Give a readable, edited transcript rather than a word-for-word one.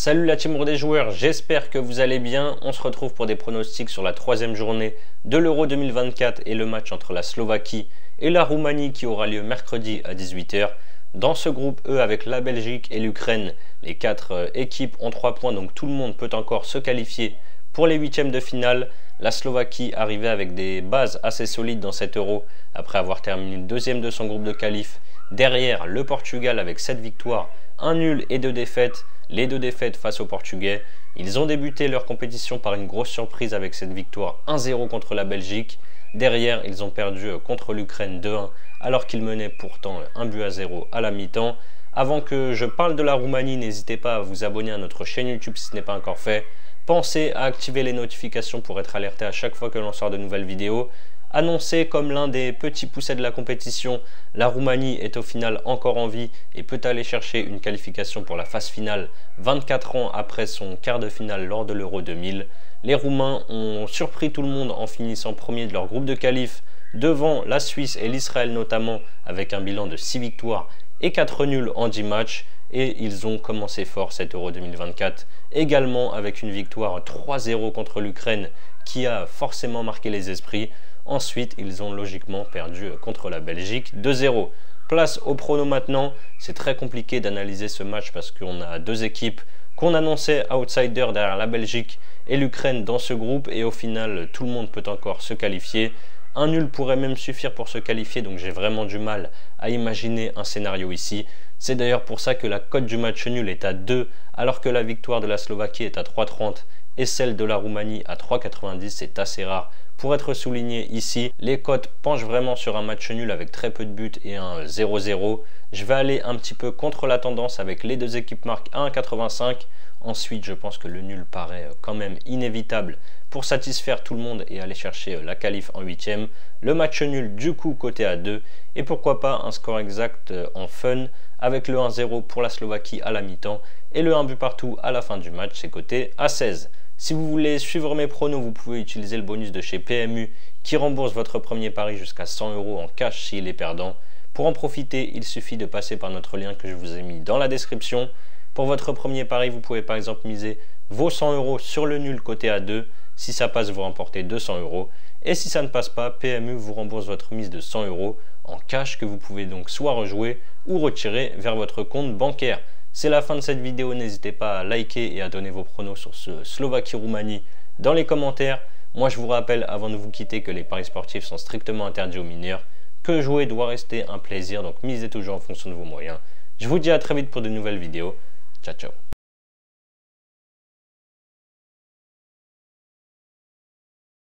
Salut la team des joueurs, j'espère que vous allez bien. On se retrouve pour des pronostics sur la troisième journée de l'Euro 2024 et le match entre la Slovaquie et la Roumanie qui aura lieu mercredi à 18 h. Dans ce groupe E avec la Belgique et l'Ukraine, les quatre équipes ont 3 points, donc tout le monde peut encore se qualifier pour les huitièmes de finale. La Slovaquie arrivait avec des bases assez solides dans cet Euro après avoir terminé le deuxième de son groupe de qualif. Derrière, le Portugal avec 7 victoires, 1 nul et 2 défaites. Les 2 défaites face aux Portugais. Ils ont débuté leur compétition par une grosse surprise avec cette victoire 1-0 contre la Belgique. Derrière, ils ont perdu contre l'Ukraine 2-1 alors qu'ils menaient pourtant 1-0 à la mi-temps. Avant que je parle de la Roumanie, n'hésitez pas à vous abonner à notre chaîne YouTube si ce n'est pas encore fait. Pensez à activer les notifications pour être alerté à chaque fois que l'on sort de nouvelles vidéos. Annoncé comme l'un des petits poussets de la compétition, la Roumanie est au final encore en vie et peut aller chercher une qualification pour la phase finale 24 ans après son quart de finale lors de l'Euro 2000. Les Roumains ont surpris tout le monde en finissant premier de leur groupe de qualif devant la Suisse et l'Israël notamment avec un bilan de 6 victoires et 4 nuls en 10 matchs. Et ils ont commencé fort cet Euro 2024 également avec une victoire 3-0 contre l'Ukraine qui a forcément marqué les esprits. Ensuite, ils ont logiquement perdu contre la Belgique 2-0. Place au prono maintenant. C'est très compliqué d'analyser ce match parce qu'on a deux équipes qu'on annonçait outsider derrière la Belgique et l'Ukraine dans ce groupe. Et au final, tout le monde peut encore se qualifier. Un nul pourrait même suffire pour se qualifier, donc j'ai vraiment du mal à imaginer un scénario ici. C'est d'ailleurs pour ça que la cote du match nul est à 2, alors que la victoire de la Slovaquie est à 3,30 et celle de la Roumanie à 3,90. C'est assez rare pour être souligné ici. Les cotes penchent vraiment sur un match nul avec très peu de buts et un 0-0. Je vais aller un petit peu contre la tendance avec les deux équipes marquent à 1,85. Ensuite, je pense que le nul paraît quand même inévitable pour satisfaire tout le monde et aller chercher la qualif en huitième. Le match nul du coup coté à 2 et pourquoi pas un score exact en fun avec le 1-0 pour la Slovaquie à la mi-temps et le 1 but partout à la fin du match, c'est coté à 16. Si vous voulez suivre mes pronos, vous pouvez utiliser le bonus de chez PMU qui rembourse votre premier pari jusqu'à 100 € en cash s'il est perdant. Pour en profiter, il suffit de passer par notre lien que je vous ai mis dans la description. Pour votre premier pari, vous pouvez par exemple miser vos 100 € sur le nul coté à 2. Si ça passe, vous remportez 200 €. Et si ça ne passe pas, PMU vous rembourse votre mise de 100 € en cash que vous pouvez donc soit rejouer ou retirer vers votre compte bancaire. C'est la fin de cette vidéo, n'hésitez pas à liker et à donner vos pronos sur ce Slovaquie-Roumanie dans les commentaires. Moi je vous rappelle avant de vous quitter que les paris sportifs sont strictement interdits aux mineurs, que jouer doit rester un plaisir, donc misez toujours en fonction de vos moyens. Je vous dis à très vite pour de nouvelles vidéos. Ciao ciao.